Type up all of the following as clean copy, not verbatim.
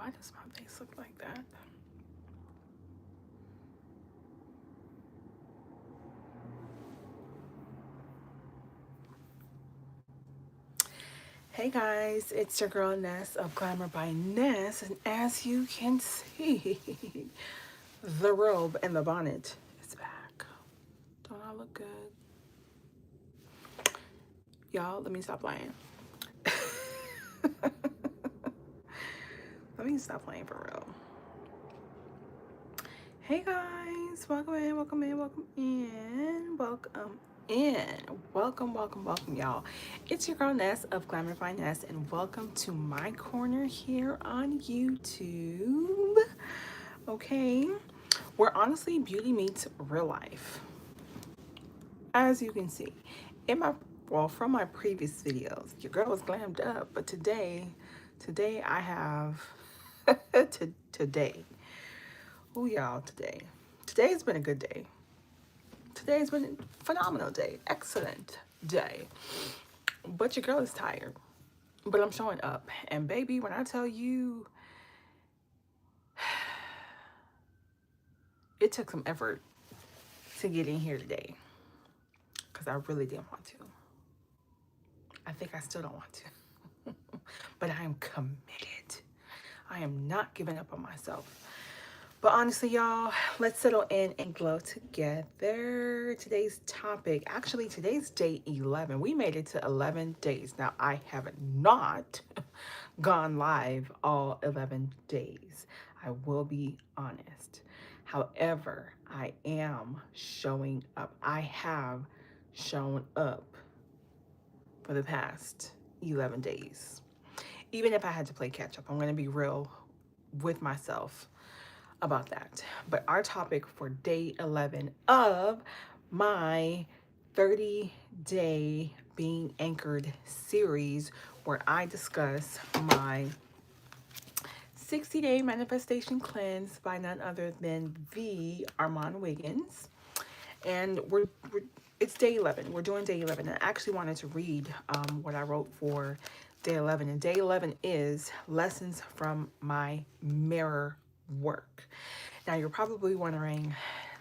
Why does my face look like that? Hey guys, it's your girl Ness of Glamour by Ness, and as you can see, the robe and the bonnet is back. Don't I look good? Y'all, let me stop lying. Let me stop playing for real. Hey guys, welcome in, welcome in, welcome in, welcome in. Welcome, y'all. It's your girl Ness of Glamour by Ness, and welcome to my corner here on YouTube. Okay, where honestly beauty meets real life. As you can see, from my previous videos, your girl was glammed up, but today I have today. Oh y'all, today's been a good day. Today's been a phenomenal day, excellent day. But your girl is tired, but I'm showing up. And baby, when I tell you, it took some effort to get in here today, because I really didn't want to. I think I still don't want to, but I am committed. I am not giving up on myself. But honestly, y'all, let's settle in and glow together. Today's topic, actually, today's day 11. We made it to 11 days. Now, I have not gone live all 11 days. I will be honest. However, I am showing up. I have shown up for the past 11 days. Even if I had to play catch up, I'm going to be real with myself about that. But our topic for day 11 of my 30-day being anchored series, where I discuss my 60-day manifestation cleanse by none other than the Armand Wiggins. And it's day 11. We're doing day 11. I actually wanted to read what I wrote for day 11. And day 11 is lessons from my mirror work. Now you're probably wondering,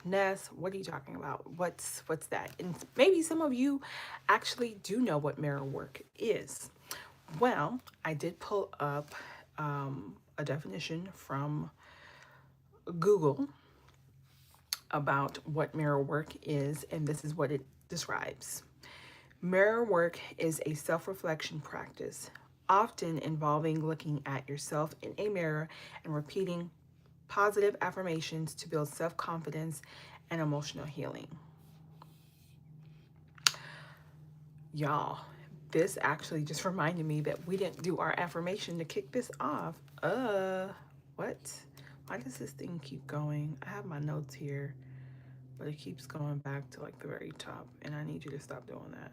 Ness, what are you talking about? What's that? And maybe some of you actually do know what mirror work is. Well, I did pull up a definition from Google about what mirror work is, and this is what it describes. Mirror work is a self-reflection practice, often involving looking at yourself in a mirror and repeating positive affirmations to build self-confidence and emotional healing. Y'all, this actually just reminded me that we didn't do our affirmation to kick this off. What? Why does this thing keep going? I have my notes here, but it keeps going back to like the very top, and I need you to stop doing that.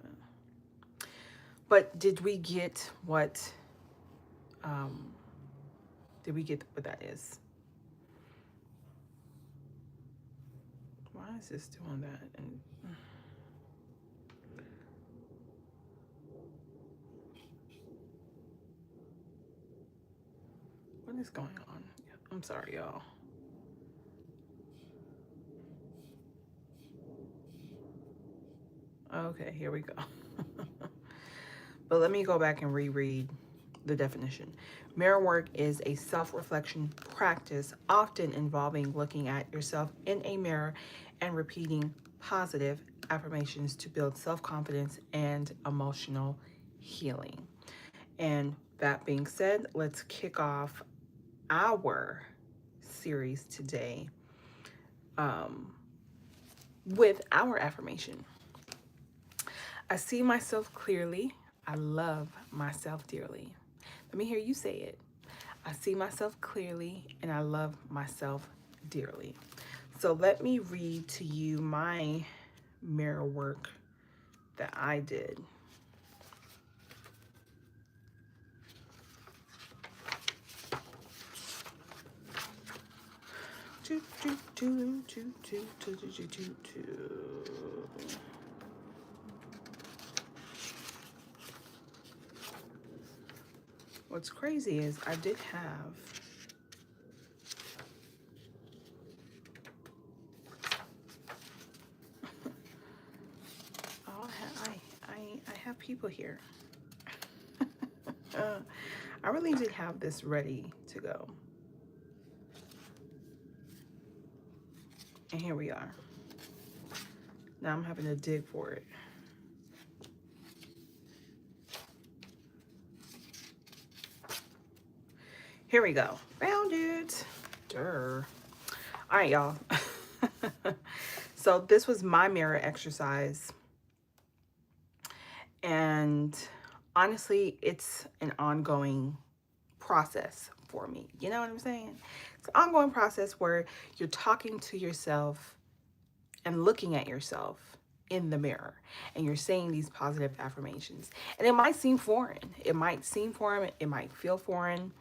But did we get what that is? Why is this doing that? And what is going on? I'm sorry, y'all. Okay, here we go. But let me go back and reread the definition. Mirror work is a self-reflection practice, often involving looking at yourself in a mirror and repeating positive affirmations to build self-confidence and emotional healing. And that being said, let's kick off our series today with our affirmation. I see myself clearly. I love myself dearly. Let me hear you say it. I see myself clearly and I love myself dearly. So let me read to you my mirror work that I did. What's crazy is I did have people here. I really did have this ready to go. And here we are. Now I'm having to dig for it. Here we go. Found it. Durr. All right, y'all. So this was my mirror exercise. And honestly, it's an ongoing process for me. You know what I'm saying? It's an ongoing process where you're talking to yourself and looking at yourself in the mirror, and you're saying these positive affirmations. And it might seem foreign. It might seem foreign. It might feel foreign.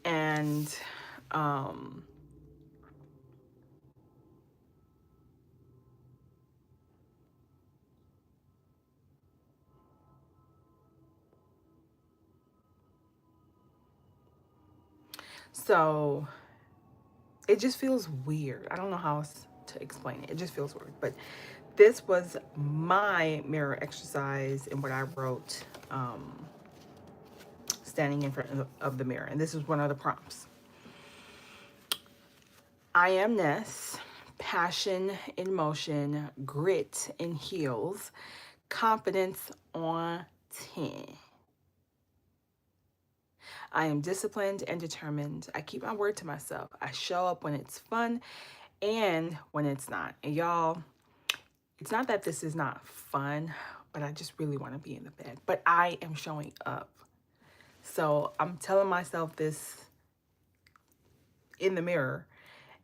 And so it just feels weird. I don't know how else to explain it. It just feels weird. But this was my mirror exercise and what I wrote standing in front of the mirror. And this is one of the prompts. I am Ness, passion in motion, grit in heels, confidence on 10. I am disciplined and determined. I keep my word to myself. I show up when it's fun and when it's not. And y'all, it's not that this is not fun, but I just really want to be in the bed. But I am showing up. So I'm telling myself this in the mirror,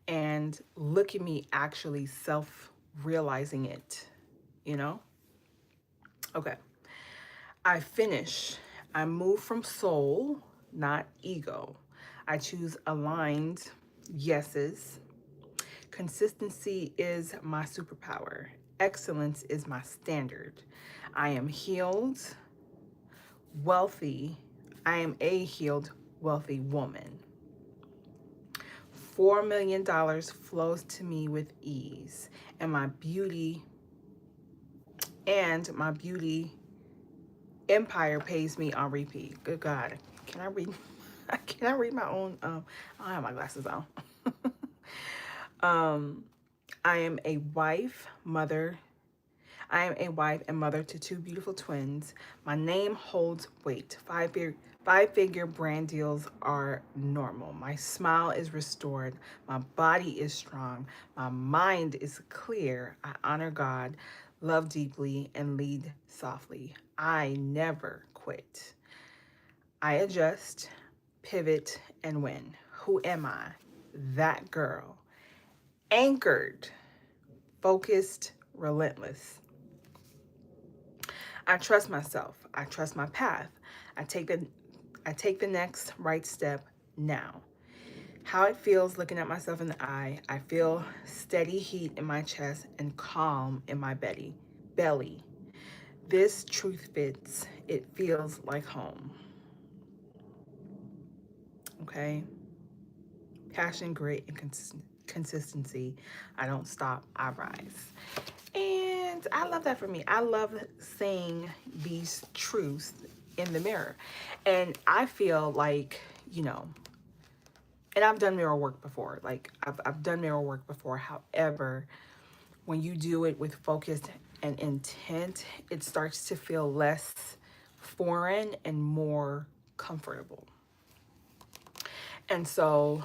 and look at me actually self-realizing it, you know? Okay. I finish. I move from soul, not ego. I choose aligned yeses. Consistency is my superpower. Excellence is my standard. I am healed, wealthy. I am a healed, wealthy woman. $4 million flows to me with ease, and my beauty empire pays me on repeat. Good God, can I read? Can I read my own? I don't have my glasses on. I am a wife, mother. I am a wife and mother to 2 beautiful twins. My name holds weight. Five-figure brand deals are normal. My smile is restored. My body is strong. My mind is clear. I honor God, love deeply, and lead softly. I never quit. I adjust, pivot, and win. Who am I? That girl. Anchored, focused, relentless. I trust myself. I trust my path. I take the next right step now. How it feels looking at myself in the eye. I feel steady heat in my chest and calm in my belly. This truth fits. It feels like home. Okay? Passion, grit, and consistency. I don't stop. I rise. And I love that for me. I love saying these truths in the mirror. And I feel like, you know, and I've done mirror work before. Like, I've done mirror work before. However, when you do it with focus and intent, it starts to feel less foreign and more comfortable. And so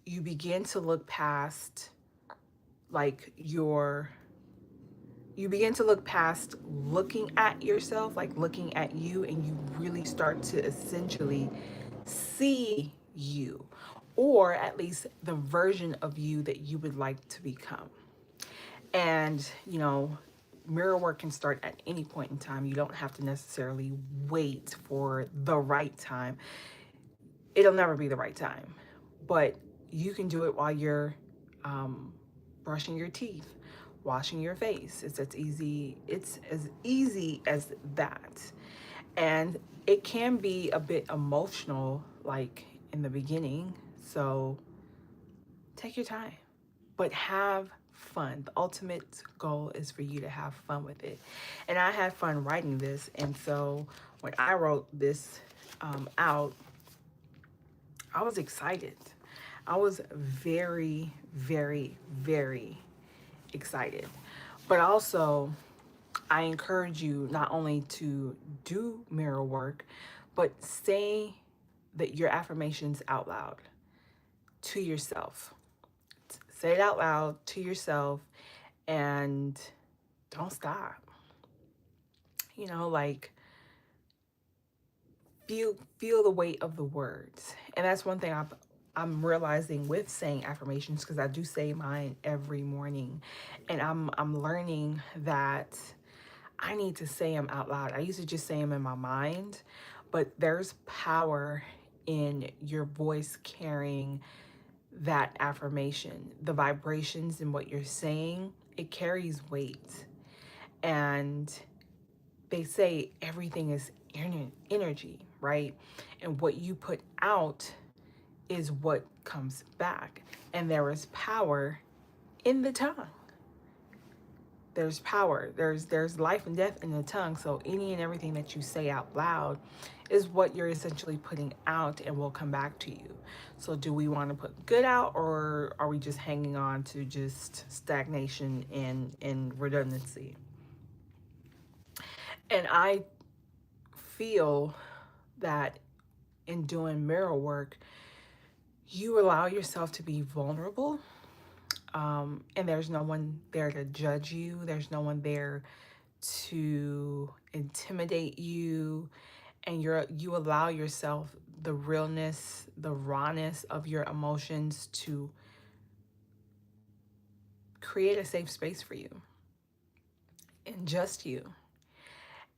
you begin to look past like you begin to look past looking at yourself, like looking at you, and you really start to essentially see you, or at least the version of you that you would like to become. And, you know, mirror work can start at any point in time. You don't have to necessarily wait for the right time. It'll never be the right time, but you can do it while you're brushing your teeth, washing your face. It's as easy as that. And it can be a bit emotional, like in the beginning. So take your time, but have fun. The ultimate goal is for you to have fun with it. And I had fun writing this. And so when I wrote this out, I was excited. I was very, very, very excited. But also, I encourage you not only to do mirror work, but say that your affirmations out loud to yourself. Say it out loud to yourself and don't stop. Like feel the weight of the words. And that's one thing I'm realizing with saying affirmations, because I do say mine every morning, and I'm learning that I need to say them out loud. I used to just say them in my mind, but there's power in your voice carrying that affirmation. The vibrations in what you're saying, it carries weight. And they say everything is energy, right? And what you put out is what comes back. And there is power in the tongue. There's power. There's life and death in the tongue. So any and everything that you say out loud is what you're essentially putting out and will come back to you. So do we want to put good out, or are we just hanging on to just stagnation and redundancy? And I feel that in doing mirror work, you allow yourself to be vulnerable. And there's no one there to judge you. There's no one there to intimidate you. And you allow yourself the realness, the rawness of your emotions to create a safe space for you and just you.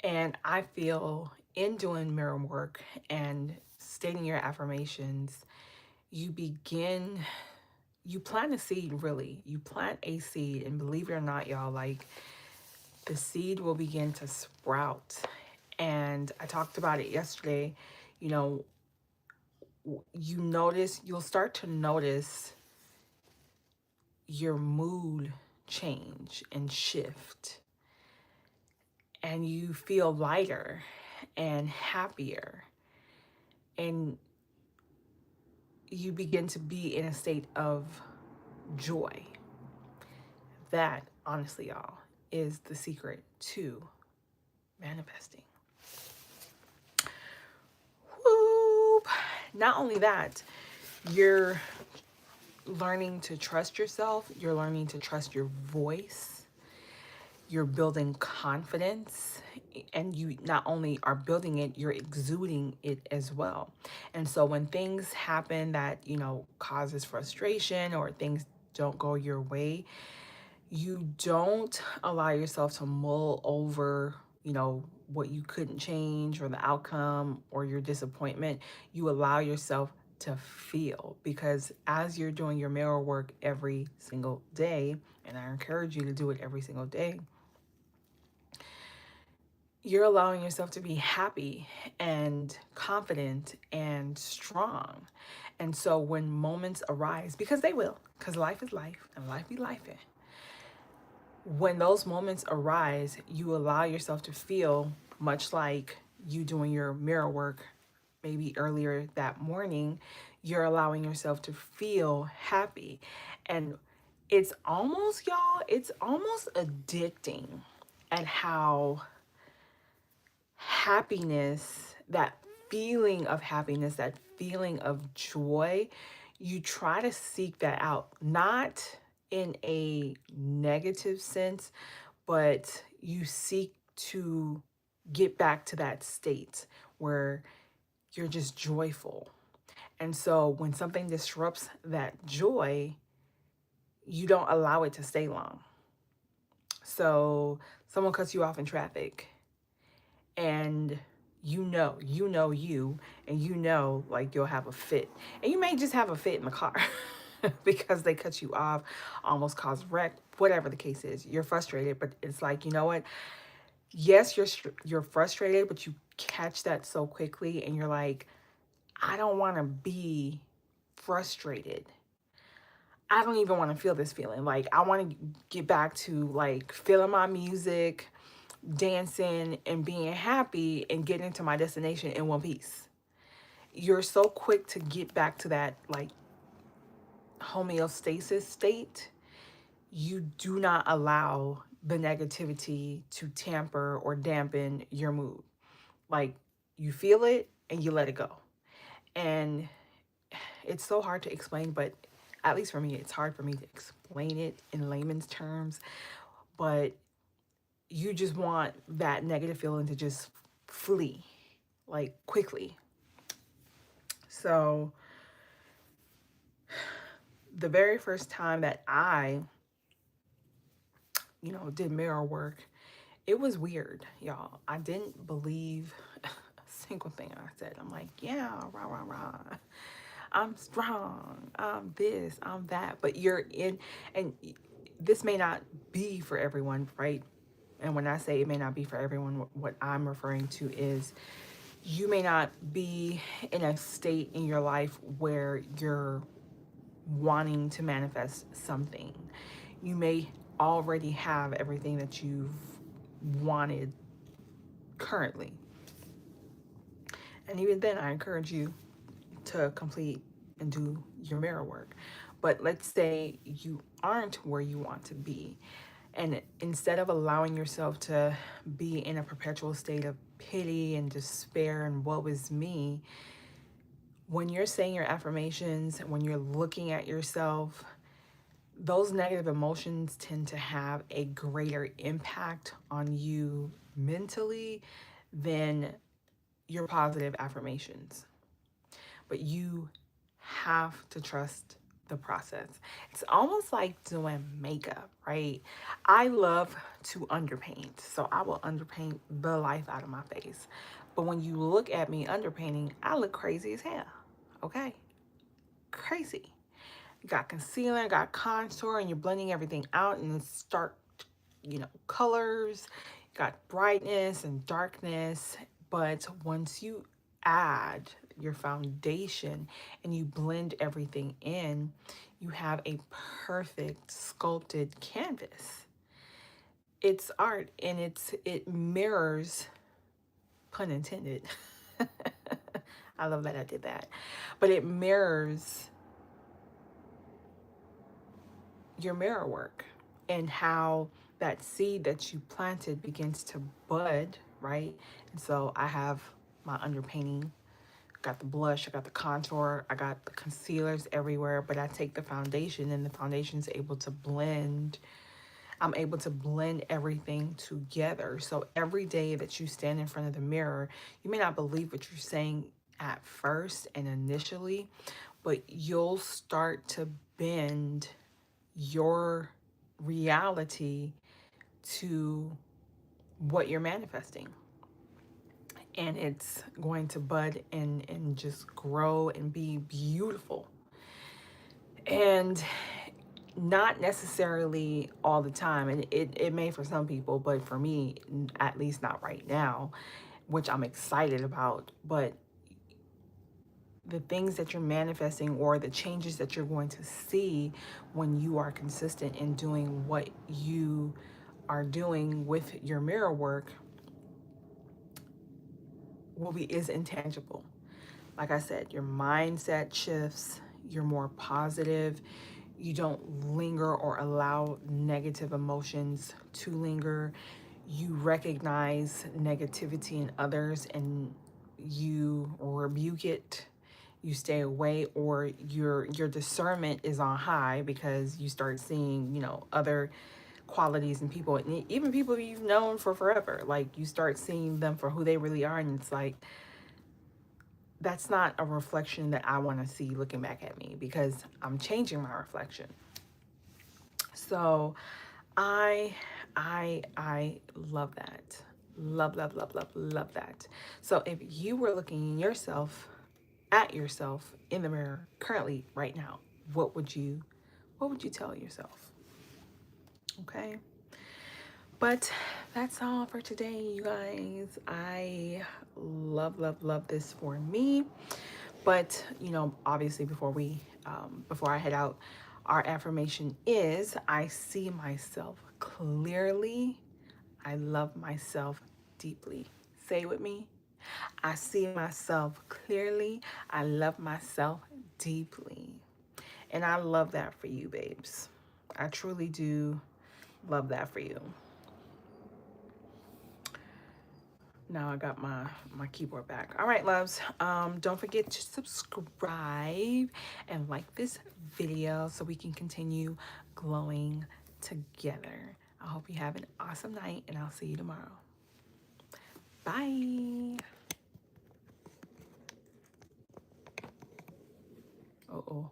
And I feel in doing mirror work and stating your affirmations, you plant a seed, really. You plant a seed, and believe it or not, y'all, like the seed will begin to sprout. And I talked about it yesterday. You know, you'll start to notice your mood change and shift, and you feel lighter and happier, and you begin to be in a state of joy. That, honestly, y'all, is the secret to manifesting. Whoop. Not only that, you're learning to trust yourself, you're learning to trust your voice, you're building confidence, and you not only are building it, you're exuding it as well. And so when things happen that, causes frustration, or things don't go your way, you don't allow yourself to mull over, what you couldn't change, or the outcome, or your disappointment. You allow yourself to feel, because as you're doing your mirror work every single day, and I encourage you to do it every single day, you're allowing yourself to be happy and confident and strong. And so when moments arise, because they will, because life is life and life be lifing, when those moments arise, you allow yourself to feel much like you doing your mirror work maybe earlier that morning. You're allowing yourself to feel happy. And it's almost, y'all, it's almost addicting at how that feeling of joy, you try to seek that out, not in a negative sense, but you seek to get back to that state where you're just joyful. And so when something disrupts that joy, you don't allow it to stay long. So someone cuts you off in traffic, and like you'll have a fit, and you may just have a fit in the car because they cut you off, almost caused wreck, whatever the case is. You're frustrated, but it's like, you know what? Yes, you're frustrated, but you catch that so quickly, and you're like, I don't want to be frustrated. I don't even want to feel this feeling. Like, I want to get back to like feeling my music, dancing, and being happy and getting to my destination in one piece. You're so quick to get back to that like homeostasis state. You do not allow the negativity to tamper or dampen your mood. Like, you feel it and you let it go. And it's so hard to explain, but at least for me, it's hard for me to explain it in layman's terms. But you just want that negative feeling to just flee, like, quickly. So, the very first time that I, did mirror work, it was weird, y'all. I didn't believe a single thing I said. I'm like, yeah, rah, rah, rah. I'm strong. I'm this, I'm that. But you're in, and this may not be for everyone, right? And when I say it may not be for everyone, what I'm referring to is you may not be in a state in your life where you're wanting to manifest something. You may already have everything that you've wanted currently. And even then, I encourage you to complete and do your mirror work. But let's say you aren't where you want to be. And instead of allowing yourself to be in a perpetual state of pity and despair and woe is me, when you're saying your affirmations, when you're looking at yourself, those negative emotions tend to have a greater impact on you mentally than your positive affirmations. But you have to trust the process. It's almost like doing makeup, right? I love to underpaint, so I will underpaint the life out of my face. But when you look at me underpainting, I look crazy as hell, okay? Crazy. You got concealer, got contour, and you're blending everything out in stark, colors. You got brightness and darkness. But once you add your foundation and you blend everything in, you have a perfect sculpted canvas. It's art, and it mirrors, pun intended. I love that I did that. But it mirrors your mirror work and how that seed that you planted begins to bud, right? And so I have my underpainting, got the blush, I got the contour, I got the concealers everywhere, but I take the foundation and the foundation's able to blend. I'm able to blend everything together. So every day that you stand in front of the mirror, you may not believe what you're saying at first and initially, but you'll start to bend your reality to what you're manifesting. And it's going to bud and just grow and be beautiful. And not necessarily all the time. And it may for some people, but for me, at least not right now, which I'm excited about. But the things that you're manifesting or the changes that you're going to see when you are consistent in doing what you are doing with your mirror work is intangible. Like I said, your mindset shifts, you're more positive, you don't linger or allow negative emotions to linger. You recognize negativity in others and you rebuke it, you stay away, or your discernment is on high because you start seeing, other qualities in people, and even people you've known for forever. Like, you start seeing them for who they really are, and it's like, that's not a reflection that I want to see looking back at me, because I'm changing my reflection. So I love that. Love, love, love, love, love that. So if you were looking at yourself in the mirror currently right now, what would you tell yourself? Okay? But that's all for today, you guys. I love, love, love this for me. But, obviously before I head out, Our affirmation is, I see myself clearly. I love myself deeply. Say it with me. I see myself clearly. I love myself deeply. And I love that for you, babes. I truly do love that for you. Now I got my keyboard back. All right, loves. Don't forget to subscribe and like this video so we can continue glowing together. I hope you have an awesome night, and I'll see you tomorrow. Bye. Uh-oh.